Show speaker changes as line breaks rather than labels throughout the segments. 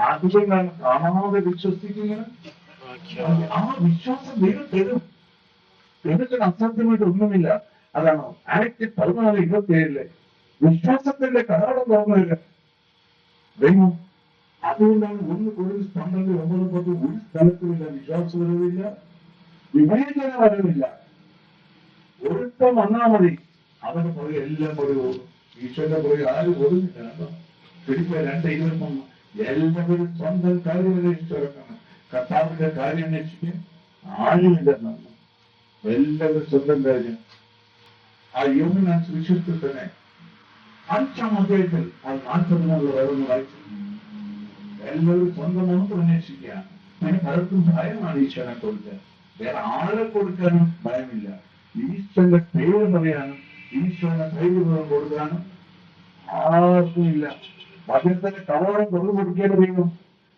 അതിനെ ഞാൻ കാണാതെ വിശ്വസിക്കുന്നത്. ആ വിശ്വാസം ദൈവം തരും. ദൈവത്തിന് അസാധ്യമായിട്ട് ഒന്നുമില്ല. അതാണ് ആക്ട് 14:27 വിശ്വാസത്തിന്റെ കവാടം തുറന്നില്ല ദൈവം. അതുകൊണ്ടാണ് 1 Corinthians 12:9 ഒരു സ്ഥലത്തുമില്ല വിശ്വാസപരമില്ല, വിവേചന വരവില്ല. ഒരുത്തം വന്നാൽ മതി, അവന്റെ പുറകെ എല്ലാം പുറകെ ഈശ്വരന്റെ പുറകെ ആരും ഒതുങ്ങില്ല. ഫിലിപ്പിയർ 2:21 എല്ലാവരും സ്വന്തം കാര്യം അന്വേഷിച്ചിറക്കണം, കർത്താവിന്റെ കാര്യം അന്വേഷിക്കാൻ ആരുമില്ലെന്നാണ്. എല്ലാവരും സ്വന്തം കാര്യം. ആ യോഹന്നാൻ സുവിശേഷത്തിൽ തന്നെ 5-ാം അധ്യായത്തിൽ ആ 40 വേറൊന്ന് വായിച്ചു. എല്ലാവരും സ്വന്തം നമുക്ക് അന്വേഷിക്കുകയാണ്. പിന്നെ പലർക്കും ഭയമാണ് ഈശ്വരനെ കൊടുക്കാൻ. വേറെ ആളെ കൊടുക്കാനും ഭയമില്ല. ഈശ്വരന്റെ പേര് പറയാനും ഈശ്വരനെ ധൈര്യപൂർവ്വം കൊടുക്കാനും ആർക്കും ഇല്ല. ഭജനത്തിന്റെ കവാടം തുറന്നു കൊടുക്കേണ്ട ദൈവം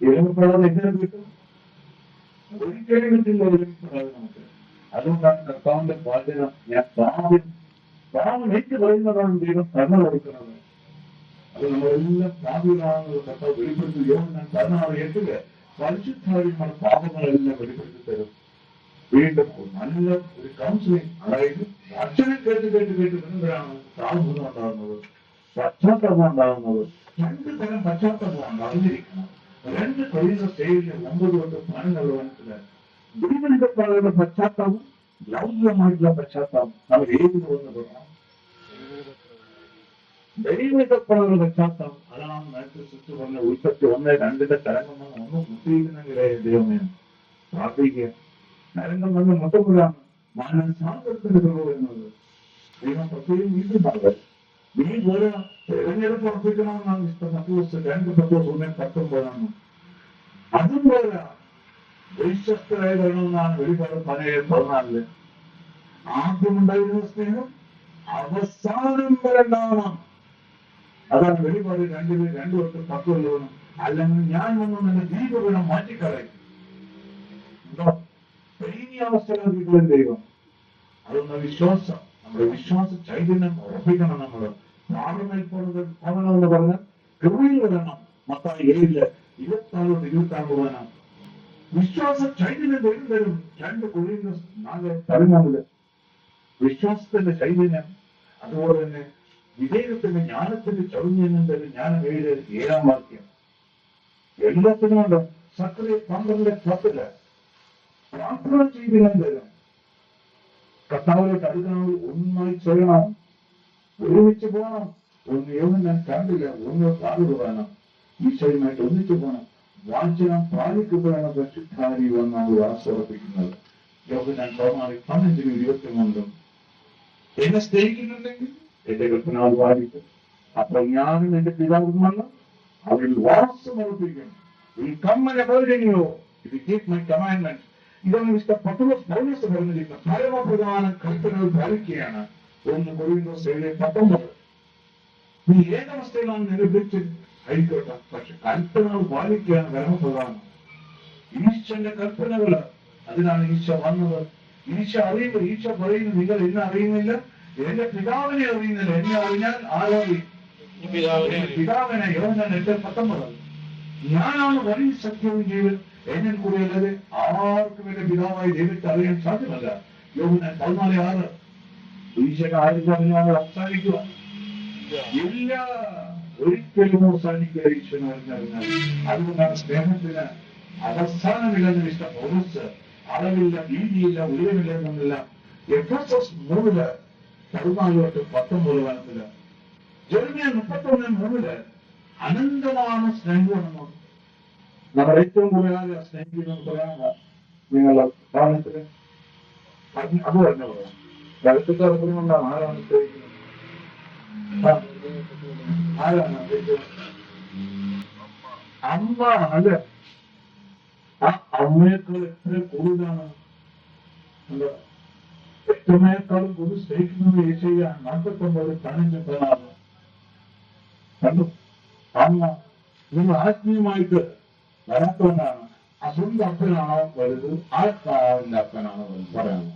എഴുതപ്പെടാതെ എങ്ങനെ കിട്ടും? ഒരിക്കലും കിട്ടില്ല എഴുതപ്പെടാതെ നമുക്ക്. അതുകൊണ്ടാണ് കർത്താവിന്റെ വചനം ഞാൻ പാപം ഏറ്റു പറയുന്നതാണ് ദൈവം കരുണ കൊടുക്കുന്നത്. അത് നമ്മളെല്ലാം പാപികളാണെന്നുള്ള കർത്താവ് വെളിപ്പെടുത്തി. യോഹന്നാൻ 16:8 പരിശുദ്ധാത്മാവ് പാപങ്ങളെല്ലാം വെളിപ്പെടുത്തി തരും. വീണ്ടും നല്ല ഒരു കൗൺസിലിംഗ്, അതായത് അച്ഛനെ കേട്ട് വരുമ്പോഴാണ് സാഹചര്യം ഉണ്ടാകുന്നത്, പശ്ചാത്തലം ഉണ്ടാകുന്നത്. 2 തരം പശ്ചാത്തലമാണ് അറിഞ്ഞിരിക്കണം. 2 Corinthians 9-12 മനസ്സിലായി. ദൈവനികപ്രകാരമുള്ള പശ്ചാത്തലം, ലൗകികമായിട്ടുള്ള പശ്ചാത്തലം. നമ്മൾ ഏത് വന്ന് പറയാം? ദൈവനികപ്രകാരമുള്ള പശ്ചാത്തലം. അതാണ് നേരത്തെ സിസ്റ്റർ പറഞ്ഞ ഉൽപ്പത്തി 1:2 തരംഗം ഒന്നും മുട്ടിയിരിക്കുന്നെങ്കിലേ ദൈവമേ പ്രാർത്ഥിക്കുക. തരംഗം വന്ന് മുട്ടുമ്പോഴാണ് മാനസാന്തരത്തിന്റെ കുറവ് വരുന്നത്. ദൈവം പ്രത്യേകം വീണ്ടും പറഞ്ഞത് ഈ പോലെ തെരഞ്ഞെടുപ്പ് ഉറപ്പിക്കണമെന്നാണ് ഇഷ്ടം. 2 അതുപോലെ വിശ്വസ്തരായി വരണമെന്നാണ് വെളിപ്പാട് 17:14. ആദ്യമുണ്ടായിരുന്ന സ്നേഹം അവസാനം വരെ ഉണ്ടാവണം. അതാണ് വെളിപ്പാട് 2:10. അല്ലെങ്കിൽ ഞാൻ വന്നു എന്റെ ദീപഗുണം മാറ്റിക്കളയും. ഉണ്ടോ? ദൈവീയ അവസ്ഥകൾ ദൈവം. അതൊന്ന് വിശ്വാസം, നമ്മുടെ വിശ്വാസ ചൈതന്യം ഉറപ്പിക്കണം. നമ്മള് പാപമെന്ന് പറഞ്ഞാൽ കൃപയിൽ വരണം. മത്തായി 7:26-26 പോകാനാണ് വിശ്വാസ ചൈതന്യം ദൈവം തരും. 2 Corinthians 4:13 വിശ്വാസത്തിന്റെ ചൈതന്യം. അതുപോലെ തന്നെ വിവേകത്തിന്റെ ജ്ഞാനത്തിന്റെ ചൈതന്യം തരും. ജ്ഞാനം 7:7 വാക്യം. എല്ലാത്തിനും ഉണ്ട്. സക്രിയ 12:10 പ്രാർത്ഥന ചൈതന്യം തരും. കർത്താവിലോട്ട് അടുക്കണമെങ്കിൽ ഒന്നായി ചെയ്യണം, ഒരുമിച്ച് പോകണം. യോഹന്നാൻ കണ്ടില്ല, 1:6 വേണം. ഈശോയുമായിട്ട് ഒന്നിച്ചു പോകണം. വാചനം പാലിക്കുമ്പോഴാണ് പരിശുദ്ധാത്മാവ് വന്ന് നമ്മൾ ആശ്രയിപ്പിക്കുന്നത്. യോഹന്നാൻ 15:23 എന്നെ സ്നേഹിക്കുന്നുണ്ടെങ്കിൽ എന്റെ കൽപ്പനകൾ പാലിക്കും. അപ്പൊ ഞാനും എന്റെ പിതാവും വന്ന് അവരിൽ വാസമർപ്പിക്കും. ഇതാണ് മിസ്റ്റർ പൗലോസ് പറഞ്ഞിരിക്കുന്നത്. പരമപ്രധാന കൽപ്പനകൾ പാലിക്കുകയാണ്. 1 Corinthians 7:19 നീ ഏതവസ്ഥയിലാണ് നിരൂപിച്ച് ആയിക്കോട്ടെ, പക്ഷെ കൽപ്പനകൾ പാലിക്കുകയാണ് പരമപ്രധാനം. ഈശ്വരന്റെ കൽപ്പനകള്. അതിനാണ് ഈശോ വന്നത്. ഈശോ അറിയുമ്പോൾ ഈശോ പറയുന്നു, നിങ്ങൾ എന്നെ അറിയുന്നില്ല, എന്റെ പിതാവിനെ അറിയുന്നില്ല. എന്നെ അറിഞ്ഞാൽ ആരറിയും? പിതാവിനെ. യോഹന്നാൻ 8:19 ഞാനാണ് വഴി സത്യവും ജീവൻ, എന്നെ കൂടെയല്ലാതെ ആർക്കും എന്റെ പിതാവായി ദൈവത്തെ അറിയാൻ സാധ്യമല്ല. യോഹന്നാൻ 14:6 ഈശോയുടെ ആരും അറിഞ്ഞാൽ അവസാനിക്കുക ഇല്ല, ഒരിക്കലും അവസാനിക്കുക ഈശ്വരൻ അറിഞ്ഞാൽ. അതുകൊണ്ടാണ് സ്നേഹത്തിന് അവസാനമില്ലെന്ന് മിസ്റ്റർ പൗലോസ് അളവില്ല, വീതിയില്ല, ഉയരമില്ല എന്നല്ല. എഫെസോസ് 3:14-19 വനത്തില്, ജെറമ്യ 31:3 അനന്തമാണ് സ്നേഹമെന്ന്. നമ്മൾ ഏറ്റവും കൂടുതൽ സ്നേഹിക്കുന്നത് പറയാനാ നിങ്ങളുടെ ഭവനത്തില് അത് തന്നെ പറയാം. വലത്തത്തെ അറിവുകൊണ്ടാണ് ആരാണ് സ്നേഹിക്കുന്നത്? ആരാണ് അമ്മ. അല്ലെ? ആ അമ്മയേക്കാൾ എത്ര കൂടുതലാണ്? ഏറ്റമേക്കാളും കൂടുതൽ സ്നേഹിക്കുന്നത് യേശയ്യാണ്. 49:15 കണ്ടു. അമ്മ നിങ്ങൾ ആത്മീയമായിട്ട് വരാത്തവനാണ്. അസ്വന്തം അപ്പനാണോ വലുത്, ആത്മാവിന്റെ അപ്പനാണോ വലുത്? പറയാമോ?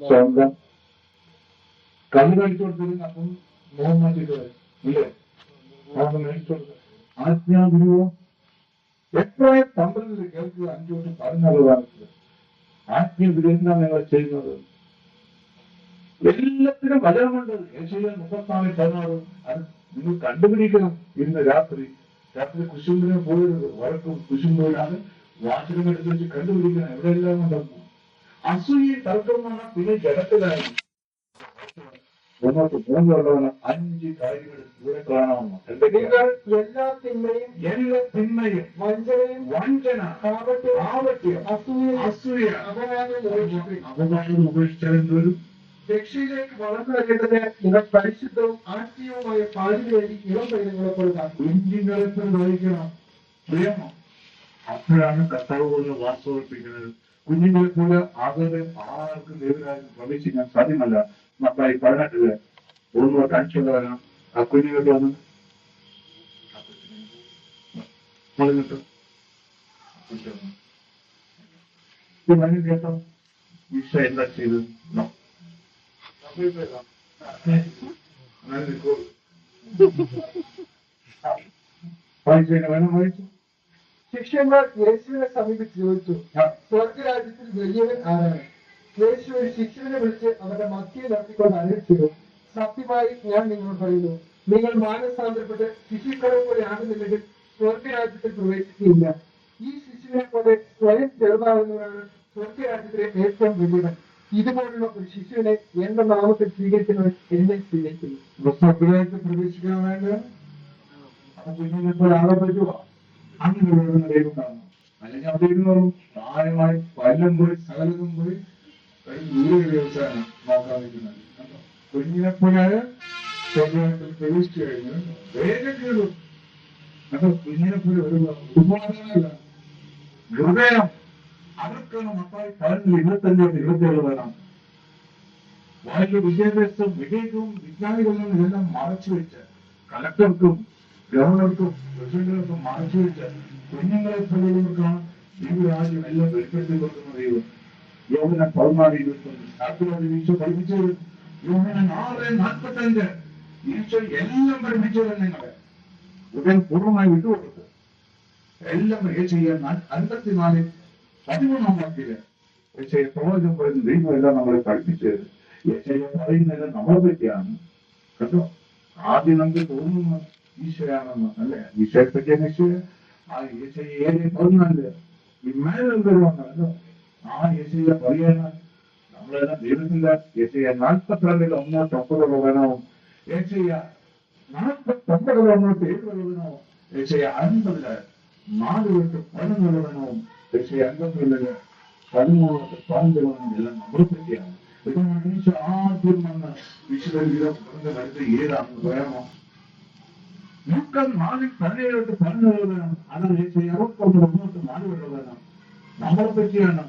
സ്വന്തം കണ്ണ് കഴിച്ചു കൊടുത്തിരുന്ന അപ്പം മുഖം മാറ്റിട്ട് വരും ഇല്ലേ? മുഖം കഴിച്ചു കൊടുത്ത് ആജ്ഞാഗുരുവോ എപ്പോഴും 12 കേൾക്കുക 5 തൊട്ട് 14 കാലത്ത് ആജ്ഞാഗുരു എന്താണ് നിങ്ങൾ ചെയ്യുന്നത്? എല്ലാത്തിനും വചനമുണ്ട്. യേശയ്യാ 34:16 അത് നിങ്ങൾ കണ്ടുപിടിക്കണം. ഇന്ന് രാത്രി കുശുമ്പിനെ പോകരുത്. വഴക്കും കുശുമ്പോഴാണ് വാചകം എടുത്ത് വെച്ച് കണ്ടുപിടിക്കണം എവിടെയെല്ലാം ഉണ്ടെന്ന്. അസൂയ തർക്കമാണ്. പിന്നെ ജഡത്തിലായി നമുക്ക് മൂന്നുള്ളവന് 5 കാര്യങ്ങൾ ദൂരെ കാണാവുന്നു.
നിങ്ങൾ എല്ലാ തിന്മയും
വഞ്ചന, കാപട്യം, അസൂയ, അപമാനം ഉപേക്ഷിച്ചെന്തോരും
രക്ഷയിലേക്ക് വളർന്നു വരേണ്ടത് നിങ്ങൾ പരിശുദ്ധവും ആത്മീയവുമായ പാലിന് വേണ്ടി ഇളം പൈതങ്ങളെ പോലെ
കുഞ്ഞുങ്ങളെപ്പോൾ വഹിക്കണം. പ്രിയമോ അപ്പോഴാണ് കർത്താവ് പോലെ വാസ്തവിപ്പിക്കുന്നത്. കുഞ്ഞുങ്ങളെ പോലെ ആകെ ആർക്കും ദൈവരാജ്യം പ്രവേശിക്കാൻ സാധ്യമല്ല. മക്കളായി 18 1 കാണിച്ചുള്ളവരാണ് ആ കുഞ്ഞുങ്ങൾക്ക് വന്ന് കേട്ടോ ഈശോ എന്താ ചെയ്തത്? വായിച്ചു.
ശിഷ്യന്മാർ യേശുവിനെ സമീപിച്ച് ചോദിച്ചു, സ്വർഗരാജ്യത്തിൽ വലിയവൻ ആരാണ്? യേശു ഒരു ശിശുവിനെ വിളിച്ച് അവരുടെ മധ്യയെ നിർത്തിക്കൊണ്ട് അറിയിച്ചു, സത്യമായി ഞാൻ നിങ്ങളോട് പറയുന്നു, നിങ്ങൾ മാനസാന്തരപ്പെട്ട് ശിശുക്കളെ പോലെ ആകുന്നില്ലെങ്കിൽ സ്വർഗരാജ്യത്തിൽ പ്രവേശിക്കുകയില്ല. ഈ ശിശുവിനെ പോലെ സ്വയം ചെറുതാകുന്നവരാണ് സ്വർഗരാജ്യത്തിലെ ഏറ്റവും വലിയവൻ. ഇതുപോലുള്ള ഒരു ശിശുവിനെ എന്റെ നാമത്തിൽ സ്വീകരിക്കുന്നവൻ എന്നെ സ്വീകരിക്കുന്നു.
സ്വർഗരാജ്യത്തിൽ പ്രവേശിക്കാൻ വേണ്ട കുഞ്ഞിനെപ്പോൾ ആകെ പറ്റുക അങ്ങനെ ദൈവം കാണുന്നു. അല്ലെങ്കിൽ അവിടെ ഇരുന്നോളും പ്രായമായി പല്ലും പോയി സകലതും പോയി വ്യവസായം നോക്കാൻ നിൽക്കുന്നത്. കുഞ്ഞിനെപ്പോഴായ സ്വർഗരാജ്യത്തിൽ പ്രവേശിച്ചു കഴിഞ്ഞു വേഗം കീഴും. കുഞ്ഞിനെപ്പോലെ ഒരു ഉപമാനമല്ല ഹൃദയം. അവർക്കാണ് മത്തായി 15:25-27 വേണം. വളരെ വിദ്യാഭ്യാസവും വിവേകവും വിജ്ഞാനികളും ഇതെല്ലാം മറച്ചു വെച്ച കളക്ടർക്കും ഗവർണർക്കും പ്രസിഡന്റുകൾക്കും മറച്ചു വെച്ച കുഞ്ഞുങ്ങളെ പോലുള്ളവർക്കാണ് ദൈവരാജ്യം എല്ലാം വെളിപ്പെടുത്തി കൊടുക്കുന്ന ദൈവം. യോഹന്നാൻ 14:21 ഈശോ പഠിപ്പിച്ചത്. യോഹന്നാൻ 6:45 ഈശോ എല്ലാം പഠിപ്പിച്ചത് നിങ്ങളെ ഉടൻ പൂർണ്ണമായി വിട്ടുകൊടുത്ത് എല്ലാം ചെയ്യാൻ 54:13 വാക്യത്തില് യേശയ്യാ പ്രവചനം പറയുന്ന ദൈവം എല്ലാം നമ്മളെ പഠിപ്പിച്ചത്. യേശയ്യാ പറയുന്നത് നമ്മളെ പറ്റിയാണ് കേട്ടോ. ആദ്യം നമുക്ക് തോന്നുന്നു ഈശോയാണെന്ന് അല്ലെ? ഈശോയെ പറ്റിയ യേശയ്യ 7:14 ഇമ്മാനുവേൽ വരുവാണല്ലോ. ആ യേശയ്യ പറയാണ് നമ്മളെല്ലാം ദൈവത്തില്ല. യേശയ്യ 42:1-9 വേണവും. യേശയ്യ 49:1-7 വേണവും. യേശയ്യ 50:4-11 വേണവും. യേശയ്യ 51 13-12 എല്ലാം നമ്മളെ പറ്റിയാണ്. ഇതാണ് ഈശോ ആദ്യം വന്ന് വിശുദ്ധ വരുന്നത് ഏതാണെന്ന് പറയാമോ? Lucas 4:17 വേണം. അതാണ് യേശയ്യ 61:1-4 വേണം. നമ്മളെ പറ്റിയാണ്.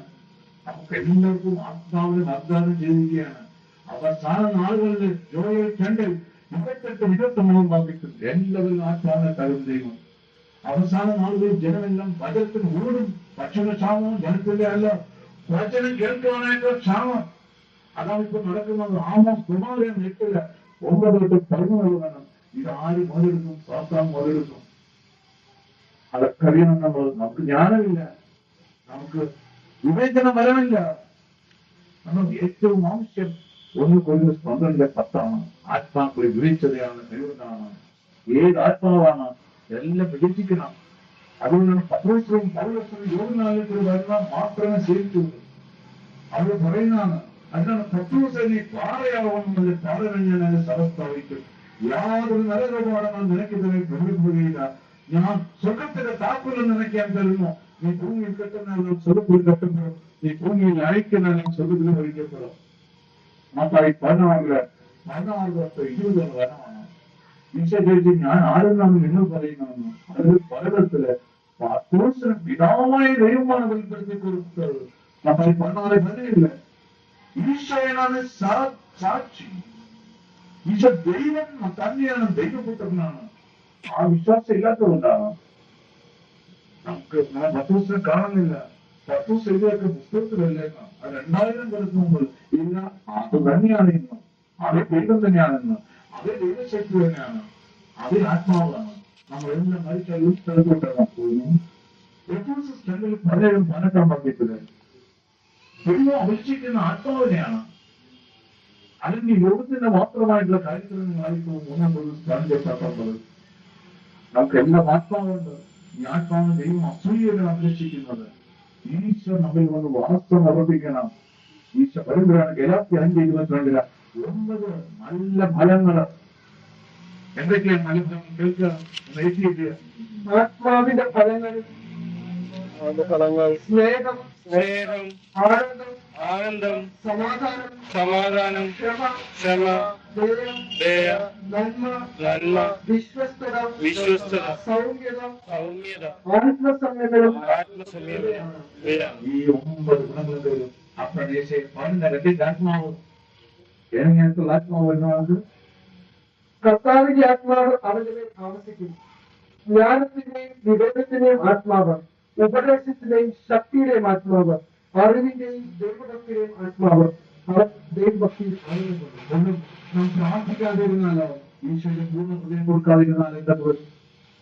നമുക്ക് എല്ലാവർക്കും ആത്മാവിനെ വാഗ്ദാനം ചെയ്തിരിക്കുകയാണ്. അവസാന നാളുകളിൽ ജോയൽ 2:28-29 വാക്യത്തിൽ എല്ലാവരും ആത്മാവിനെ തരും ദൈവം. അവസാന നാളുകളിൽ ജനമെല്ലാം വചനത്തിന് ഓടും. ഭക്ഷണക്ഷാമവും ജനത്തിന്റെ അല്ല, വചനം കേൾക്കാനായിട്ട് ക്ഷാമം. അതാണ് ഇപ്പൊ നടക്കുന്നത്. ആമോസ് 9:8-11 വേണം. ഇതാര് മുതലെടുക്കും? സാത്താൻ മുതലെടുക്കും. അതൊക്കെ അറിയണം നമ്മൾ. നമുക്ക് ജ്ഞാനമില്ല, നമുക്ക് വിവേചനം വരമില്ല. നമ്മൾ ഏറ്റവും ആവശ്യം 1 Corinthians 12:10 ആത്മാക്കളെ വിവേചനയാണ് ദൈവത്താണ്. ഏത് ആത്മാവാണ് എല്ലാം വിഭജിക്കണം. അതുകൊണ്ടാണ് പത്രോസും പൗലോസും യോഹന്നാനിൽ വരുന്ന മാത്രമേ സ്വീകരിച്ചുള്ളൂ. അവർ പറയുന്നതാണ്. അതിനാണ് പത്രോസ് നീ പാറയാവുമെന്ന് പാറ സമസ്തവയ്ക്കും യാതൊരു നരകപാഠങ്ങൾ നിനക്കെതിരെ പ്രവർത്തിക്കുകയില്ല. ഞാൻ സ്വർഗത്തിന്റെ താക്കോൽ നിനയ്ക്കാൻ തരുന്നു. നീ ഭൂമിയിൽ കെട്ടുന്ന സ്വർഗത്തിൽ കെട്ടുമ്പോൾ നീ ഭൂമിയിൽ അയക്കുന്ന സ്വർഗത്തിൽ ഭരിക്കപ്പെടും. മത്തായി 16:20 വരമാണ്. ഈശോ ചോദിച്ചു, ഞാൻ ആരെന്നാണ് നിങ്ങൾ പറയുന്നതെന്ന്. അതിൽ പലതരത്തില് പത്രോസിന് പിതാവായ ദൈവമാണ് വെളിപ്പെടുത്തി കൊടുത്തത്. മത്തായി 16:17 ഈശോയാണ് സാക്ഷി. ഈശോ ദൈവം തന്നെയാണ്, ദൈവപുത്രനാണ്. ആ വിശ്വാസം ഇല്ലാത്തതുകൊണ്ടാണ് നമുക്ക് പത്രോസിനെ കാണുന്നില്ല. പത്രോസ് എഴുതിയൊക്കെ പുസ്തകത്തിലല്ലേന്ന്. അത് 2000 കൊല്ലത്തിന് മുമ്പ് ഇല്ല. അത് തന്നെയാണ് ഇന്ന്. അതേ ദൈവം തന്നെയാണെന്ന്. അതേ ദൈവശക്തി തന്നെയാണ്. അതേ ആത്മാവാണ്. നമ്മളെല്ലാം മരിച്ച ഈ സ്ഥലത്തോട്ടാണ് പോകുന്നു. എഫേസസ് പലരും 18 വാക്യത്തില് ദൈവം അഭിഷിക്കുന്ന ആത്മാവിനെയാണ്, അല്ലെങ്കിൽ ലോകത്തിന്റെ മാത്രമായിട്ടുള്ള കാര്യത്തിൽ നിന്നായിരിക്കും 1 നമുക്ക് എല്ലാം ആത്മാവുണ്ട്. ഈ ആത്മാവിന് ദൈവം അസൂയനെ അഭിലഷിക്കുന്നത്. ഈശോ നമ്മിൽ വന്ന് വാസ്തവം ഉറപ്പിക്കണം. ഈശോ വരുമ്പോഴാണ് ഗലാത്യ 5:22 9 നല്ല ഫലങ്ങള്. എന്തൊക്കെയാണ് നല്ല ഫലങ്ങൾ? കേൾക്കുക.
ആത്മാവിന്റെ ഫലങ്ങൾ സ്നേഹം, ആനന്ദം, സമാധാനം, ക്ഷമ, ദയ, നന്മ, വിശ്വസ്തത, സൗമ്യത, ആത്മസംയമനം.
ഈ 9 ഗുണങ്ങളുടെ അപ്രദേശം പാടുന്ന ആത്മാവ് ഏതെങ്കിലും ആത്മാവ് വരുന്നത്
കർത്താവിന്റെ ആത്മാവ് അവന്റെ മേൽ ആവസിക്കുന്നു. ജ്ഞാനത്തിന്റെയും വിവേകത്തിന്റെയും ആത്മാവ്, ഉപദേശത്തിന്റെയും ശക്തിയുടെയും ആത്മാവ്, അറിവിന്റെയും ദൈവഭക്തിയുടെയും ആത്മാവ്. അവർ ദൈവഭക്തിയിൽ ആനന്ദപ്പെടും.
നാം പ്രാർത്ഥിക്കാതിരുന്നാലോ, ഈശോയുടെ പൂർണ്ണ ഹൃദയം കൊടുക്കാതിരുന്നാലോ എന്തൊക്കെ വരും?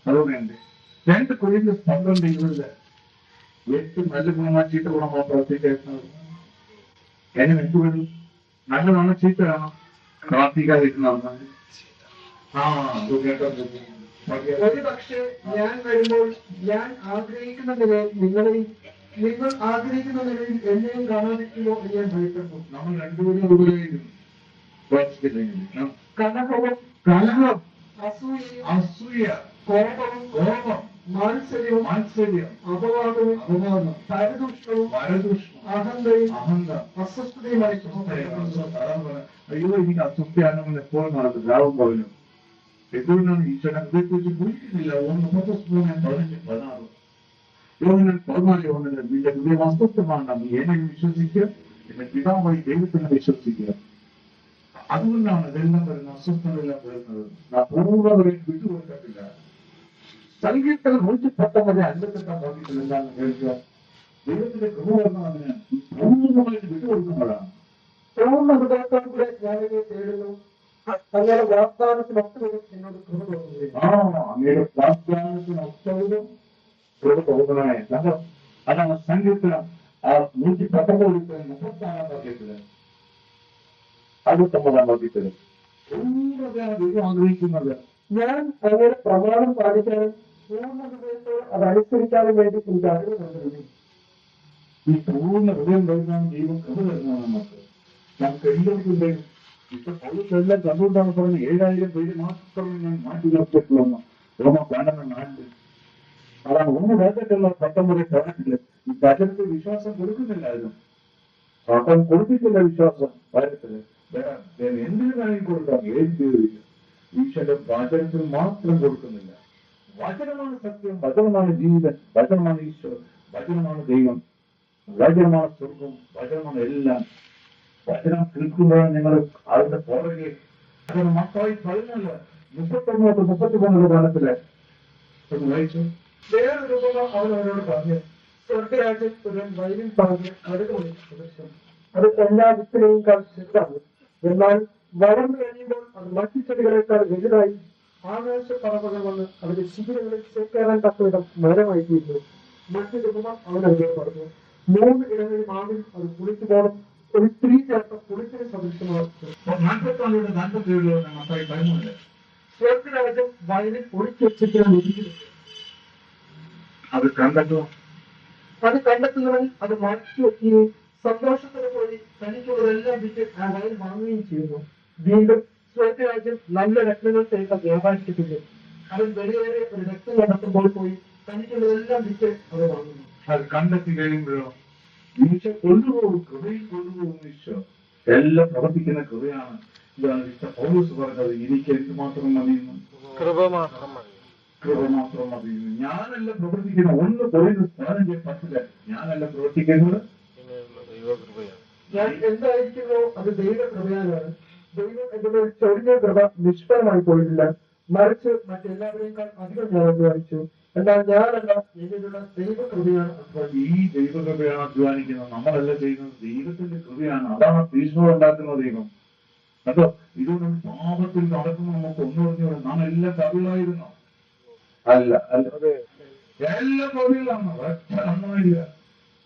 അതുകൊണ്ട് 2 കൊരിന്ത്യർ 12:20 8 നല്ല ഗുണമാ ചീത്ത ഗുണമോ പ്രവർത്തിക്കുന്നത് എന്ത് വരും? നല്ലതാണോ ചീത്തയാണോ? പ്രാർത്ഥിക്കാതിരുന്നാണ്.
ഒരു പക്ഷേ ഞാൻ വരുമ്പോൾ ഞാൻ ആഗ്രഹിക്കുന്ന നിലയിൽ നിങ്ങളെയും നിങ്ങൾ ആഗ്രഹിക്കുന്ന നിലയിൽ എന്നെയും കാണാതിരിക്കുമോ എന്ന് ഞാൻ ഭയപ്പെടുന്നു.
നമ്മൾ രണ്ടുപേരും ഉപയോഗിക്കുന്നു. കലഹം, അസൂയ, കോപം, മാത്സര്യം, അപവാദവും, പരദൂഷണവും, അഹന്ത, അസ്വസ്ഥതയുമായി. അയ്യോ, എനിക്ക് അസ്വസ്ഥയാണെന്ന് എപ്പോഴും നടക്കും. രാവും പകലും എന്തുകൊണ്ടാണ് ഈശ്വരൻ അതേക്കുറിച്ച് കുറിക്കുന്നില്ല? 1:13-16 യോഹന്നാൻ 14:1 നിന്റെ ഹൃദയം അസ്വസ്ഥമാണ്, നീ എന്നെ വിശ്വസിക്കുക, എന്റെ പിതാവായി ദൈവത്തിനെ വിശ്വസിക്കുക. അതുകൊണ്ടാണ് ഇതെല്ലാം വരുന്ന അസ്വസ്ഥതയെല്ലാം വരുന്നത്. നാം പൂർണ്ണതയും വിട്ടുകൊടുക്കത്തില്ല. സങ്കീർത്തനം 119:58 വാക്യത്തിൽ എന്താണ് കേൾക്കുക? ദൈവത്തിന്റെ കൃപ വരുന്നതിന് പൂർണ്ണമായിട്ട് വിട്ടുകൊടുക്കുമ്പോഴാണ്.
പൂർണ്ണ ഹൃദയത്തോടുകൂടെ ഞാനിനെ തേടുന്നു, അങ്ങയുടെ വാഗ്ദാനത്തിനൊത്തവരും എന്നോട് കൃപ തോന്നുന്നു.
അങ്ങയുടെ വാഗ്ദാനത്തിനൊത്തവരും കൃപ തോന്നണേ. അതാണ് സങ്കീർത്തനം 119:36 വാക്യത്തില് 69 വാക്യത്തില് പൂർണ്ണതയാണ് ദൈവം ആഗ്രഹിക്കുന്നത്.
ഞാൻ അങ്ങയുടെ പ്രമാണം പാലിക്കാനും പൂർണ്ണ ഹൃദയത്തോട് അത് അനുസരിക്കാനും വേണ്ടി എനിക്ക് അറിവ് നൽകുന്നു.
ഈ പൂർണ്ണ ഹൃദയം വരുന്നതാണ് ദൈവം കൃപ തരുന്നത്. നമുക്ക് എല്ലാവർക്കും വേണം. ഇപ്പൊ പൗരത്തെല്ലാം കണ്ടുകൊണ്ടാണ് പറഞ്ഞത് 7000 പേര് മാത്രമേ ഞാൻ മാറ്റി നിർത്തിയിട്ടുള്ളൂ. റോമ 12:4. അതാണ് ഒന്ന് വേണ്ടിട്ടുള്ള 19 പറഞ്ഞിട്ടില്ല. ഈ വചനത്തിൽ വിശ്വാസം കൊടുക്കുന്നില്ലായിരുന്നു. പട്ടം കൊടുത്തിട്ടില്ല വിശ്വാസം വചനത്തില്. എന്തിനു വേണമെങ്കിൽ കൊടുക്കാം, ഏത് പേരില്ല. ഈശ്വരന്റെ വചനത്തിൽ മാത്രം കൊടുക്കുന്നില്ല. വചനമാണ് സത്യം, വചനമാണ് ജീവിതം, വചനമാണ് ഈശ്വരൻ, വചനമാണ് ദൈവം, വചനമാണ് സ്വർഗം, വചനമാണ് എല്ലാം. വചനം കേൾക്കുമ്പോഴാണ് നിങ്ങൾ അതിന്റെ പുറകെ അതിന് മക്കളായി പറയുന്നല്ല. 31-33 കാലത്തില് ഒന്ന് വായിച്ചു.
വേറൊരു രൂപം അവൻ അവരോട് പറഞ്ഞു, സ്വർഗരാജ്യം ഒരു വൈദ്യം പറഞ്ഞ് അടുക്കള പ്രദർശനം. അത് എല്ലാ വിത്തിനെയും ചെറുതാണ്, എന്നാൽ വളർന്നു കഴിയുമ്പോൾ അത് മറ്റു ചെടികളെക്കാൾ വലുതായി ആകാശ പറവകൾ വന്ന് അവരുടെ ശിബിരങ്ങളിൽ ചേക്കേറാൻ തക്കവിധം മരമായി തീരുന്നു. മറ്റൊരു രൂപം അവൻ അവരോട് പറഞ്ഞു, 3 ഇടങ്ങളിൽ മാവിൽ അത് കുളിച്ചു പോകണം. ഒരു സ്ത്രീ ചേർത്ത കുളിച്ചിന് സദൃശമാണ്.
47 മക്കളായി പറയുന്നുണ്ട്.
സ്വർഗരാജ്യം വയലിൽ ഒളിച്ചു വെച്ചിട്ടാണ് ഇരിക്കുന്നത്.
അത് കണ്ടെത്തുക.
അത് കണ്ടെത്തുന്നവൻ അത് മാറ്റി വെക്കുകയും സന്തോഷത്തോടെ പോയി തനിക്കുള്ളതെല്ലാം വിറ്റ് ആ വയൽ വാങ്ങുകയും ചെയ്യുന്നു. വീണ്ടും സ്വർഗരാജ്യം നല്ല രത്നങ്ങൾ ചെയ്യുന്ന വ്യാപാരിക്കത്തില്ല. അവൻ വെളിയേറെ ഒരു രക്തം കണ്ടെത്തുമ്പോൾ പോയി തനിക്കുള്ളതെല്ലാം വിറ്റ് അത് വാങ്ങുന്നു.
അത് കണ്ടെത്തി കഴിയുമ്പോഴോ ഈശോ കൊണ്ടുപോകും, കൃപയിൽ കൊണ്ടുപോകും. ഈശോ എല്ലാം പ്രവർത്തിക്കുന്ന കൃപയാണ്. ഇതാണ് വിശുദ്ധ പൗലോസ് പറഞ്ഞത്, എനിക്ക് എന്തുമാത്രം മതിയെന്ന്.
കൃപ മാത്രം
മതി. ഞാനല്ല പ്രവർത്തിക്കുന്ന 1 കൊരിന്ത്യർ 15:10 ഞാനല്ല പ്രവർത്തിക്കുന്നത്,
ഞാൻ എന്തായിരിക്കുന്നോ അത് ദൈവ കൃപയാലാണ്. ദൈവം എന്റെ മേൽ ചൊരിഞ്ഞ കൃപ നിഷ്ഫലമായി പോയിട്ടില്ല, മറിച്ച് മറ്റെല്ലാവരെക്കാൾ അധികം ഞാൻ അധ്വാനിച്ചു. എന്നാൽ ഞാനല്ല, എന്നിലുള്ള ദൈവ കൃപയാണ്.
ഈ ദൈവകൃപയാണ് അധ്വാനിക്കുന്നത്, നമ്മളല്ല ചെയ്യുന്നത്. ദൈവത്തിന്റെ കൃപയാണ്. അതാണ് ഭീഷ്മ ഉണ്ടാക്കുന്ന ദൈവം. അതോ ഇതുകൊണ്ട് പാപത്തിൽ നടക്കുന്ന നമുക്ക് ഒന്നും അറിഞ്ഞു. നാം എല്ലാം കവിളായിരുന്നു. അല്ല അല്ല എല്ലാ തൊഴിലാണ് ഒറ്റ അണ്ണമില്ല.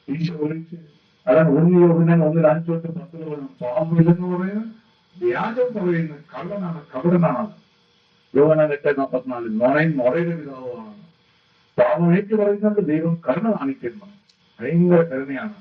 ഈശോ വിളിച്ച് അതാണ് 1 യോഹന്നാൻ 1:5-10 പറഞ്ഞു, പാമ്പില്ലെന്ന് പറയുന്നത് വ്യാജം പറയുന്നത് കള്ളനാണ്, കപടനാണ്. യോഹന്നാൻ 8:44 നുണയും നുണയുടെ പിതാവുമാണ്. പാപം ഏറ്റു പറയുന്നത് ദൈവം കരുണ കാണിക്കുന്നു, ഭയങ്കര കരുണയാണ്.